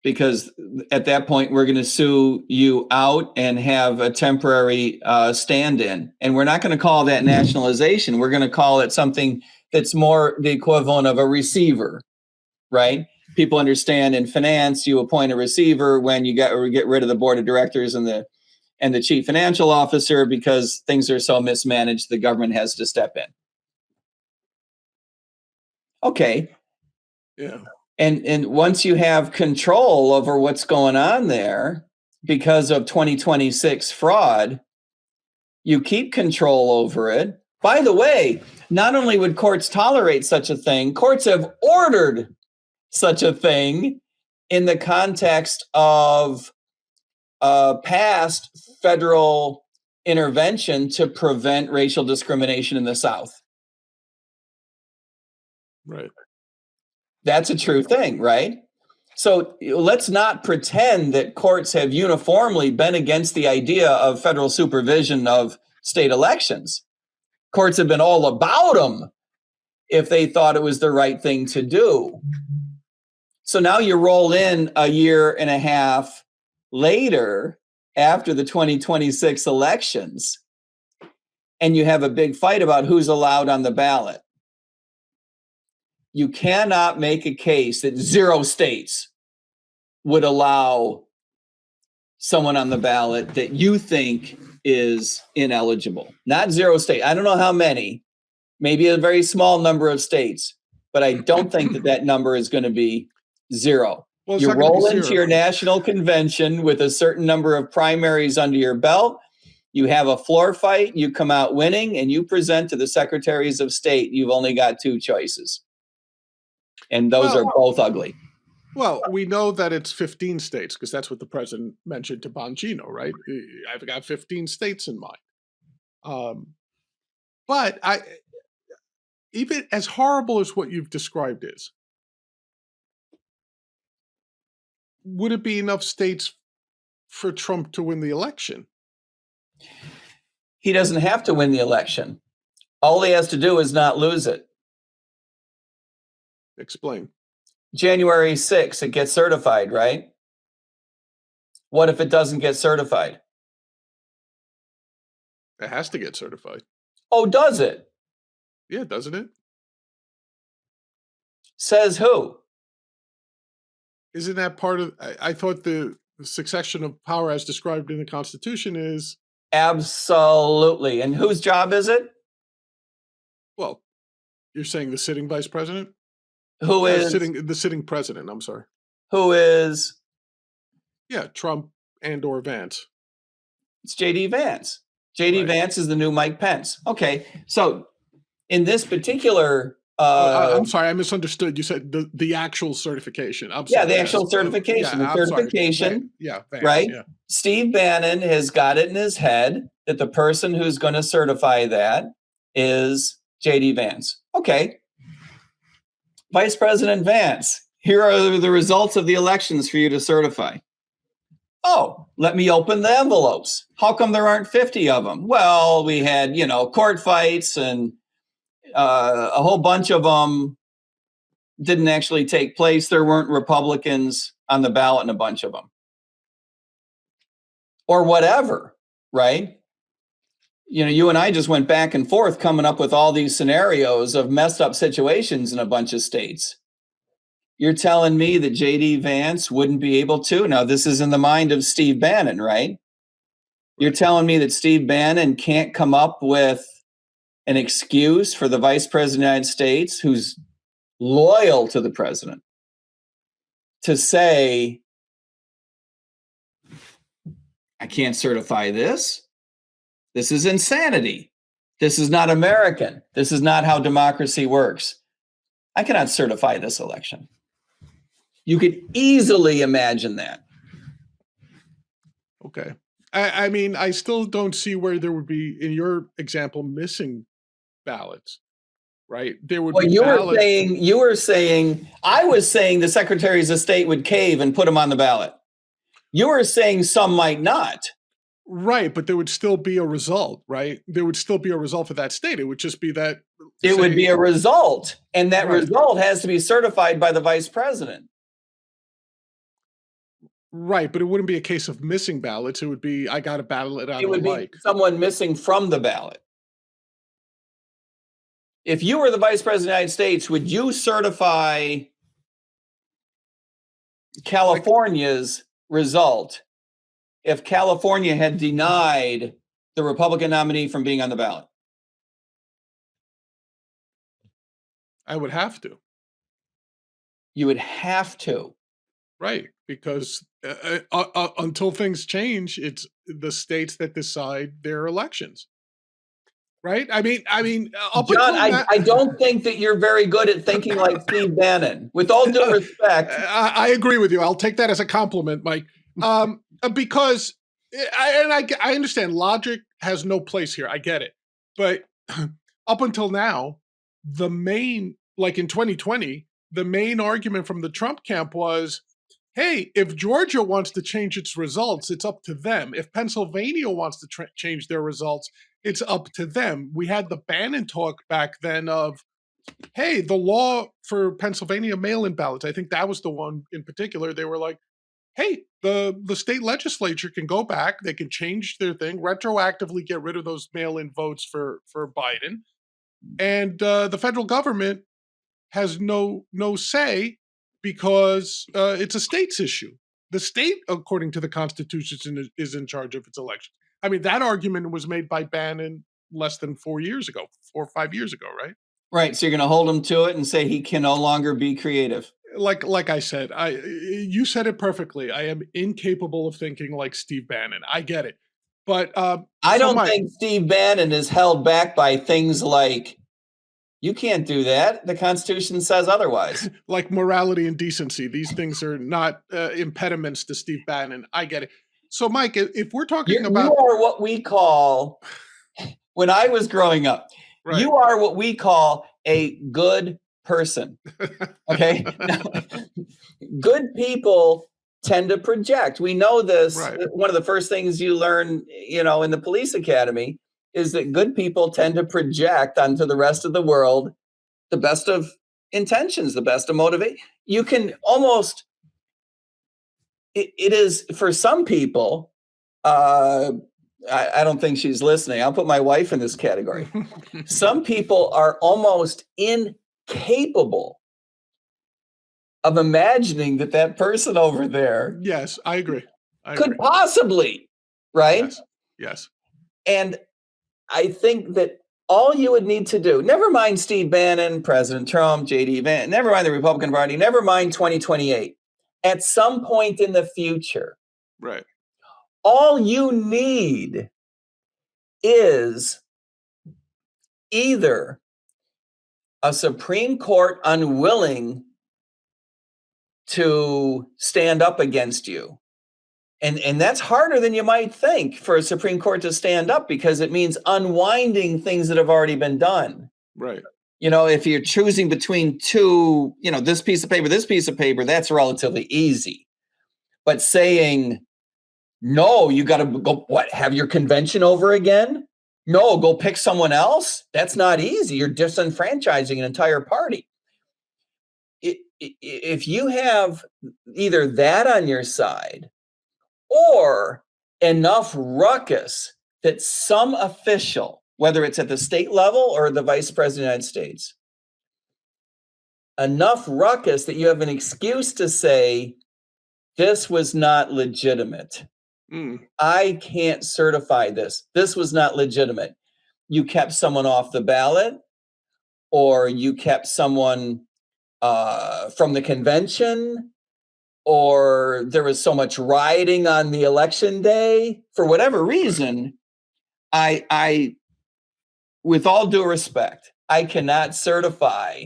Because at that point, we're going to sue you out and have a temporary stand-in. And we're not going to call that nationalization. We're going to call it something that's more the equivalent of a receiver, right? People understand in finance, you appoint a receiver when you get rid of the board of directors and the chief financial officer, because things are so mismanaged, the government has to step in. Okay. Yeah. And once you have control over what's going on there because of 2026 fraud, you keep control over it. By the way, not only would courts tolerate such a thing, courts have ordered such a thing in the context of past federal intervention to prevent racial discrimination in the South. Right. That's a true thing, right? So let's not pretend that courts have uniformly been against the idea of federal supervision of state elections. Courts have been all about them if they thought it was the right thing to do. So now you roll in a year and a half later, after the 2026 elections, and you have a big fight about who's allowed on the ballot. You cannot make a case that 0 states would allow someone on the ballot that you think is ineligible. Not 0 states. I don't know how many, maybe a very small number of states, but I don't think that that number is going to be zero. Well, it's You not going to be roll into zero. your national convention with a certain number of primaries under your belt. You have a floor fight, you come out winning, and you present to the secretaries of state. You've only got two choices. And those are both ugly. Well, we know that it's 15 states because that's what the president mentioned to Bongino, right? I've got 15 states in mind. But even as horrible as what you've described is, would it be enough states for Trump to win the election? He doesn't have to win the election. All he has to do is not lose it. Explain. January 6th, it gets certified, right? What if it doesn't get certified? It has to get certified. Oh, does it? Yeah, doesn't it? Says who? Isn't that part of? I thought the succession of power as described in the Constitution is. Absolutely. And whose job is it? Well, you're saying the sitting vice president? Who is the sitting president? I'm sorry. Who is? Yeah, Trump and or Vance. It's J.D. Vance. J.D. Right. Vance is the new Mike Pence. Okay, so in this particular, I'm sorry, I misunderstood. You said the actual certification. I'm sorry. Yeah, the actual certification. Yeah, the certification. Yeah, Vance, right? Yeah. Steve Bannon has got it in his head that the person who's going to certify that is J.D. Vance. Okay. Vice President Vance, here are the results of the elections for you to certify. Oh, let me open the envelopes. How come there aren't 50 of them? Well, we had, court fights and a whole bunch of them didn't actually take place. There weren't Republicans on the ballot in a bunch of them. Or whatever, right? You and I just went back and forth coming up with all these scenarios of messed up situations in a bunch of states. You're telling me that J.D. Vance wouldn't be able to? Now, this is in the mind of Steve Bannon, right? You're telling me that Steve Bannon can't come up with an excuse for the vice president of the United States, who's loyal to the president, to say, I can't certify this. This is insanity. This is not American. This is not how democracy works. I cannot certify this election. You could easily imagine that. Okay. I mean, I still don't see where there would be, in your example, missing ballots, right? There would be ballots. You were saying, I was saying the secretaries of state would cave and put them on the ballot. You were saying some might not. Right, but there would still be a result, right? There would still be a result for that state. It would just be that. It would be a result, and that result has to be certified by the vice president. Right, but it wouldn't be a case of missing ballots. It would be, I got a ballot out of the It would mic. be someone missing from the ballot. If you were the vice president of the United States, would you certify California's result if California had denied the Republican nominee from being on the ballot? I would have to. You would have to. Right, because until things change, it's the states that decide their elections. Right? I mean, John, I don't think that you're very good at thinking like Steve Bannon. With all due respect, I agree with you. I'll take that as a compliment, Mike. Because I understand logic has no place here. I get it, but up until now, the main, like in 2020, the main argument from the Trump camp was, hey, if Georgia wants to change its results, it's up to them. If Pennsylvania wants to change their results, it's up to them. We had the Bannon talk back then of, hey, the law for Pennsylvania mail-in ballots, I think that was the one in particular. They were like, hey, the state legislature can go back, they can change their thing, retroactively get rid of those mail-in votes for Biden, and the federal government has no say because it's a state's issue. The state, according to the Constitution, is in charge of its elections. I mean, that argument was made by Bannon less than 4 or 5 years ago, right? Right. So you're going to hold him to it and say he can no longer be creative. Like I said, you said it perfectly. I am incapable of thinking like Steve Bannon. I get it. But I so don't Mike, think Steve Bannon is held back by things like, you can't do that. The Constitution says otherwise. like morality and decency, these things are not impediments to Steve Bannon. I get it. So Mike, if we're talking You about are what we call, when I was growing up, right. you are what we call a good person. Okay. Good people tend to project. We know this. Right. One of the first things you learn, in the police academy is that good people tend to project onto the rest of the world the best of intentions, the best of motivation. You can almost, it is for some people, I don't think she's listening. I'll put my wife in this category. Some people are almost incapable of imagining that person over there Yes, I agree. could possibly, right? Yes. And I think that all you would need to do, never mind Steve Bannon, President Trump, J.D. Vance, never mind the Republican Party, never mind 2028. At some point in the future, Right. all you need is either a Supreme Court unwilling to stand up against you. And that's harder than you might think for a Supreme Court to stand up, because it means unwinding things that have already been done. Right. If you're choosing between two, this piece of paper, that's relatively easy. But saying, no, you got to go, have your convention over again? No, go pick someone else? That's not easy. You're disenfranchising an entire party. If you have either that on your side or enough ruckus that some official, whether it's at the state level or the vice president of the United States, enough ruckus that you have an excuse to say, this was not legitimate. I can't certify this. This was not legitimate. You kept someone off the ballot, or you kept someone from the convention, or there was so much rioting on the election day. For whatever reason, I, with all due respect, I cannot certify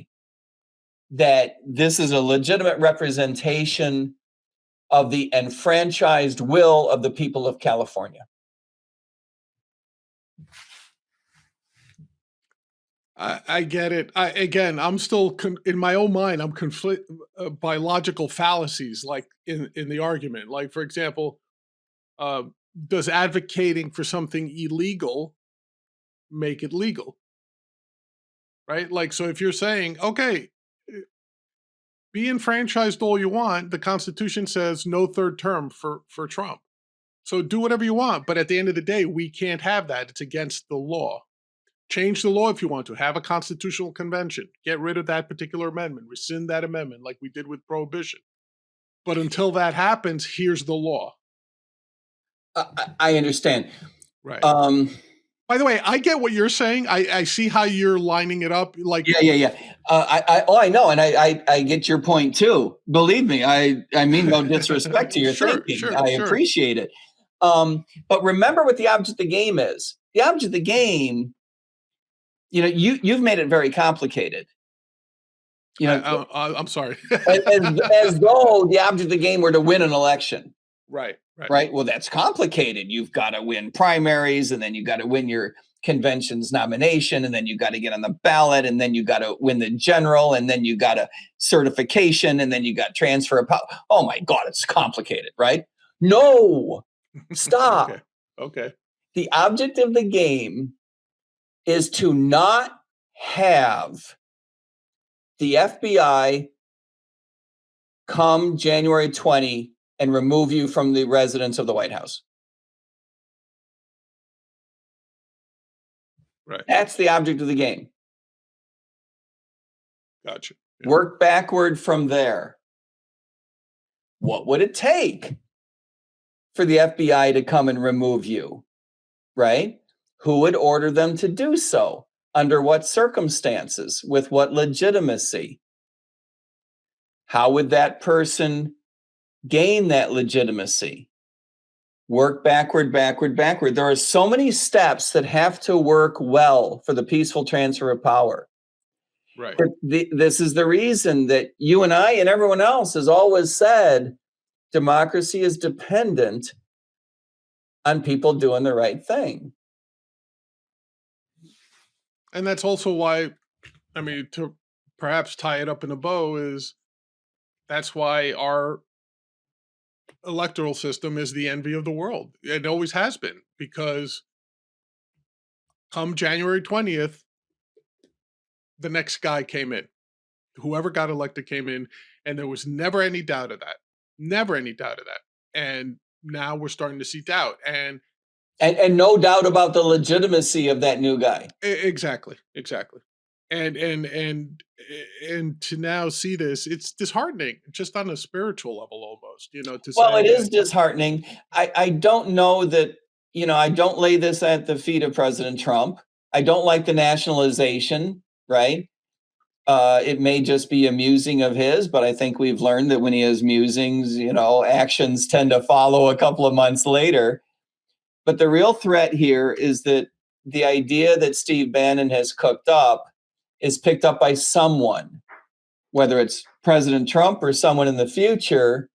that this is a legitimate representation of the enfranchised will of the people of California. I get it. I'm still in my own mind. I'm conflict by logical fallacies, like in the argument. Like, for example, does advocating for something illegal make it legal? Right. Like, so if you're saying, okay, be enfranchised all you want, the Constitution says no third term for Trump. So do whatever you want, but at the end of the day, we can't have that. It's against the law. Change the law if you want to. Have a constitutional convention. Get rid of that particular amendment. Rescind that amendment like we did with prohibition. But until that happens, here's the law. I understand. Right. By the way, I get what you're saying. I see how you're lining it up. Like, yeah. I know, and I get your point too. Believe me, I mean no disrespect to your thinking. I appreciate it. But remember what the object of the game is. The object of the game, you've made it very complicated. I'm sorry. as though the object of the game were to win an election. Right. Well, that's complicated. You've got to win primaries, and then you've got to win your convention's nomination, and then you got to get on the ballot, and then you got to win the general, and then you got a certification, and then you got transfer of power. Oh my God, it's complicated, right? No, stop. Okay. The object of the game is to not have the FBI come January 20 and remove you from the residence of the White House. Right. That's the object of the game. Gotcha. Yeah. Work backward from there. What would it take for the FBI to come and remove you? Right? who would order them to do so? Under what circumstances? With what legitimacy? How would that person gain that legitimacy? Work backward. There are so many steps that have to work well for the peaceful transfer of power. Right. This is the reason that you and I and everyone else has always said democracy is dependent on people doing the right thing. And that's also why, I mean, to perhaps tie it up in a bow, is that's why our electoral system is the envy of the world. It always has been, because come January 20th, the next guy came in. Whoever got elected came in, and there was never any doubt of that. Never any doubt of that. And now we're starting to see doubt. And no doubt about the legitimacy of that new guy. Exactly. And to now see this, it's disheartening, just on a spiritual level almost, to Well, say it is disheartening. I don't know that, I don't lay this at the feet of President Trump. I don't like the nationalization, right? It may just be a musing of his, but I think we've learned that when he has musings, actions tend to follow a couple of months later. But the real threat here is that the idea that Steve Bannon has cooked up is picked up by someone, whether it's President Trump or someone in the future.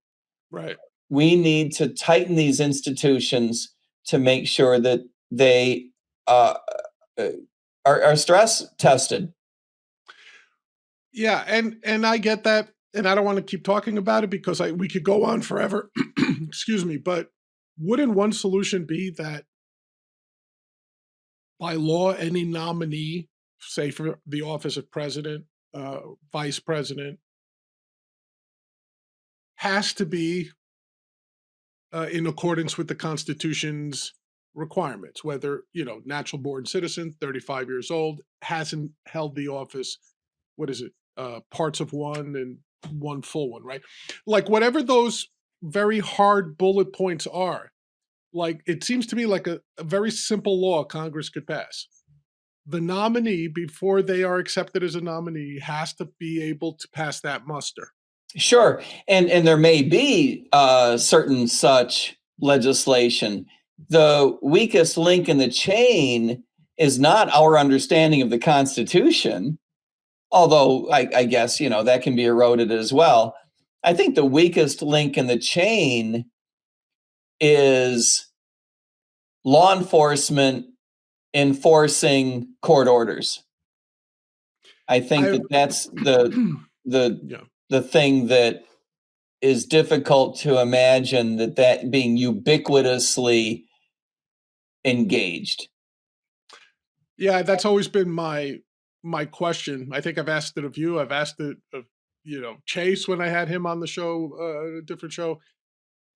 Right. We need to tighten these institutions to make sure that they are stress tested. Yeah, and I get that, and I don't want to keep talking about it because we could go on forever. Excuse me, but wouldn't one solution be that by law, any nominee, say for the office of president, vice president, has to be in accordance with the Constitution's requirements, whether, natural born citizen, 35 years old, hasn't held the office, what is it, parts of one and one full one, right? Like whatever those very hard bullet points are, like it seems to me like a very simple law Congress could pass. The nominee, before they are accepted as a nominee, has to be able to pass that muster. Sure, and there may be certain such legislation. The weakest link in the chain is not our understanding of the Constitution, although I guess that can be eroded as well. I think the weakest link in the chain is law enforcement enforcing court orders. I think that's the thing that is difficult to imagine that being ubiquitously engaged. Yeah, that's always been my question. I think I've asked it of you. I've asked it of Chase when I had him on the show, a different show,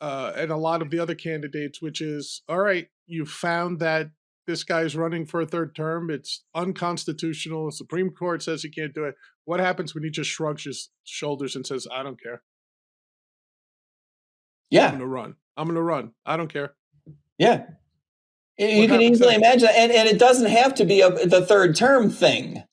and a lot of the other candidates, which is, all right, you found that this guy's running for a third term. It's unconstitutional. The Supreme Court says he can't do it. What happens when he just shrugs his shoulders and says, I don't care? Yeah. I'm going to run. I don't care. Yeah. You can easily imagine that. And it doesn't have to be the third term thing,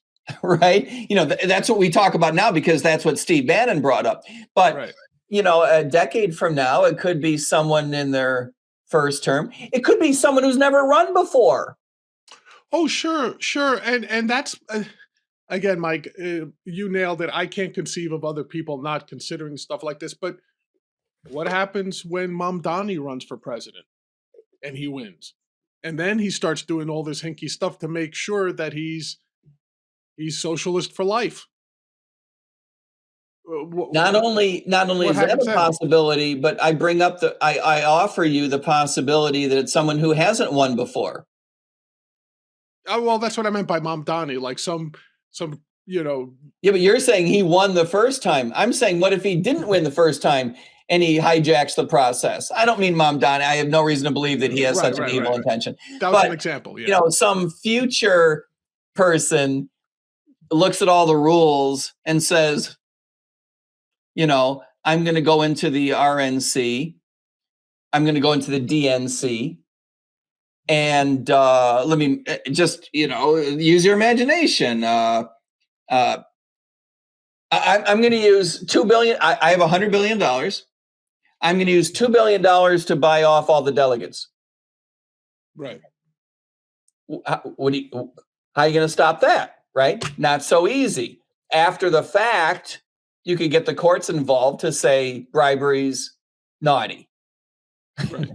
right? That's what we talk about now because that's what Steve Bannon brought up. But, right. A decade from now, it could be someone in their first term. It could be someone who's never run before. Oh, sure. And that's, again, Mike, you nailed it. I can't conceive of other people not considering stuff like this. But what happens when Mamdani runs for president and he wins? And then he starts doing all this hinky stuff to make sure that he's socialist for life. Not only is that a possibility, but I bring up I offer you the possibility that it's someone who hasn't won before. Oh, well, that's what I meant by Mamdani, like some. Yeah, but you're saying he won the first time. I'm saying, what if he didn't win the first time and he hijacks the process? I don't mean Mamdani. I have no reason to believe that he has such an evil intention. That was an example. Yeah. Some future person looks at all the rules and says, I'm going to go into the RNC. I'm going to go into the DNC. And let me just, use your imagination. I'm going to use $2 billion. I have $100 billion. I'm going to use $2 billion to buy off all the delegates. Right. How are you going to stop that? Right? Not so easy. After the fact, you could get the courts involved to say bribery's naughty. Right.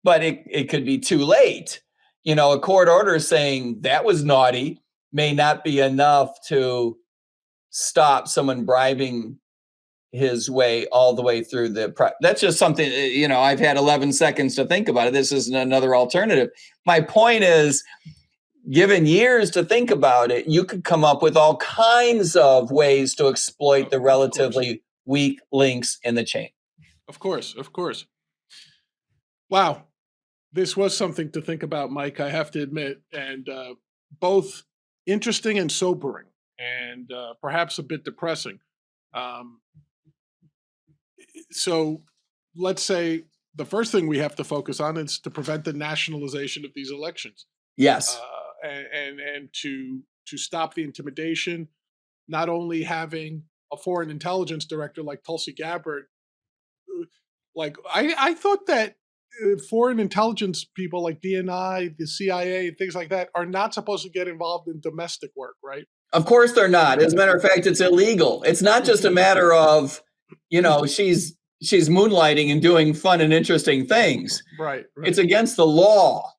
But it could be too late. A court order saying that was naughty may not be enough to stop someone bribing his way all the way through that's just something, I've had 11 seconds to think about it. This isn't another alternative. My point is, given years to think about it, you could come up with all kinds of ways to exploit the relatively weak links in the chain. Of course. Wow. This was something to think about, Mike, I have to admit, and both interesting and sobering, and perhaps a bit depressing. So let's say the first thing we have to focus on is to prevent the nationalization of these elections. Yes. And to stop the intimidation, not only having a foreign intelligence director like Tulsi Gabbard, like I thought that foreign intelligence people like DNI, the CIA, things like that are not supposed to get involved in domestic work, right? Of course they're not. As a matter of fact, it's illegal. It's not just a matter of, she's moonlighting and doing fun and interesting things. Right. It's against the law.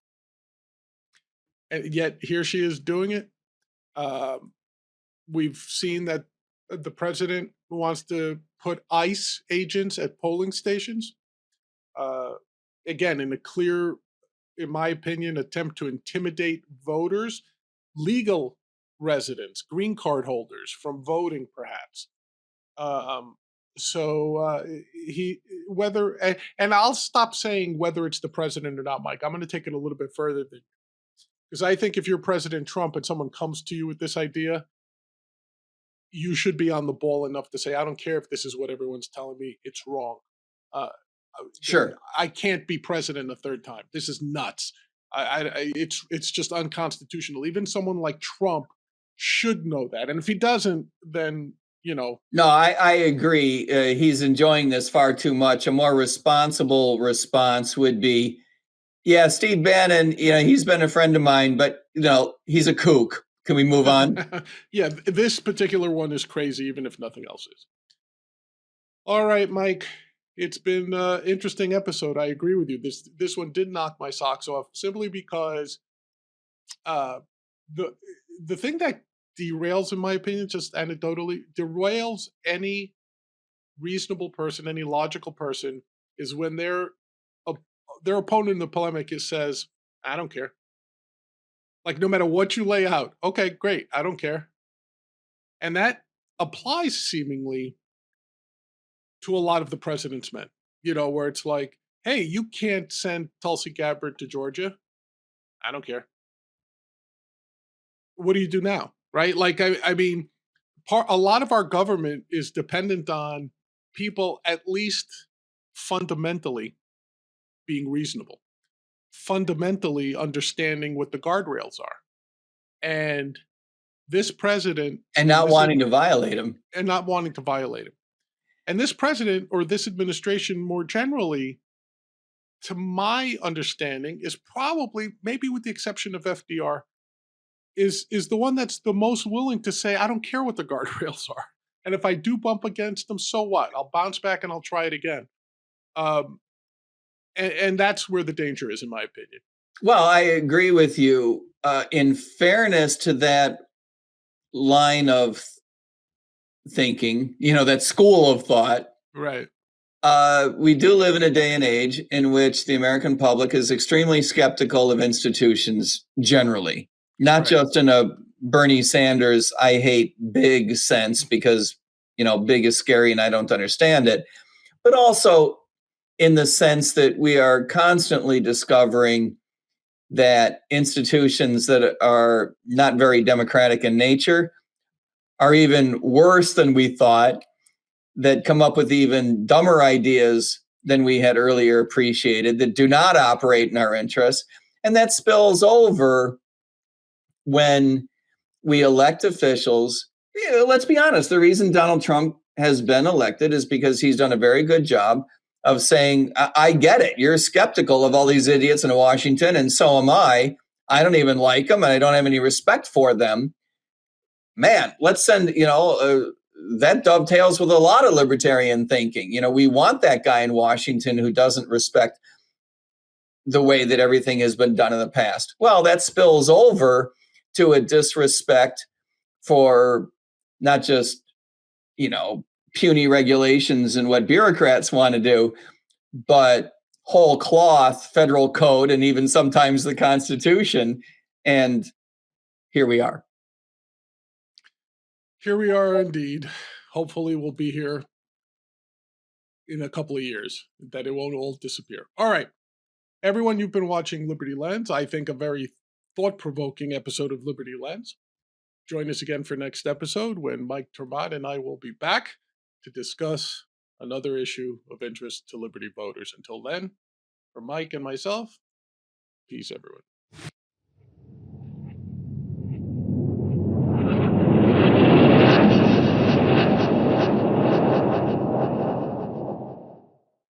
And yet here she is doing it. We've seen that the president wants to put ICE agents at polling stations. Again, in a clear, in my opinion, attempt to intimidate voters, legal residents, green card holders from voting, perhaps. And I'll stop saying whether it's the president or not, Mike. I'm going to take it a little bit further because I think if you're President Trump and someone comes to you with this idea, you should be on the ball enough to say, I don't care if this is what everyone's telling me, it's wrong. Sure. I can't be president a third time. This is nuts. It's just unconstitutional. Even someone like Trump should know that. And if he doesn't, then, No, I agree. He's enjoying this far too much. A more responsible response would be, yeah, Steve Bannon, he's been a friend of mine, but, he's a kook. Can we move on? Yeah, this particular one is crazy, even if nothing else is. All right, Mike. It's been an interesting episode. I agree with you. This one did knock my socks off simply because the thing that derails, in my opinion, just anecdotally, derails any reasonable person, any logical person, is when their opponent in the polemic says, I don't care. Like, no matter what you lay out, okay, great, I don't care. And that applies seemingly to a lot of the president's men, where it's like, hey, you can't send Tulsi Gabbard to Georgia. I don't care. What do you do now? Right? Like, I mean, a lot of our government is dependent on people at least fundamentally being reasonable, fundamentally understanding what the guardrails are. And this president... And not wanting to violate them. And not wanting to violate him. And this president, or this administration more generally, to my understanding, is probably, maybe with the exception of FDR, is the one that's the most willing to say, I don't care what the guardrails are. And if I do bump against them, so what? I'll bounce back and I'll try it again. And that's where the danger is, in my opinion. Well, I agree with you. In fairness to that line of thinking, that school of thought. Right. We do live in a day and age in which the American public is extremely skeptical of institutions generally, not just in a Bernie Sanders, I hate big sense because, big is scary and I don't understand it, but also in the sense that we are constantly discovering that institutions that are not very democratic in nature are even worse than we thought, that come up with even dumber ideas than we had earlier appreciated, that do not operate in our interests. And that spills over when we elect officials. Let's be honest, the reason Donald Trump has been elected is because he's done a very good job of saying, I get it. You're skeptical of all these idiots in Washington, and so am I. I don't even like them, and I don't have any respect for them. Man, let's send, that dovetails with a lot of libertarian thinking. We want that guy in Washington who doesn't respect the way that everything has been done in the past. Well, that spills over to a disrespect for not just, puny regulations and what bureaucrats want to do, but whole cloth federal code and even sometimes the Constitution. And here we are. Here we are indeed. Hopefully we'll be here in a couple of years, that it won't all disappear. All right. Everyone, you've been watching Liberty Lens. I think a very thought-provoking episode of Liberty Lens. Join us again for next episode when Mike Termott and I will be back to discuss another issue of interest to Liberty voters. Until then, for Mike and myself, peace, everyone.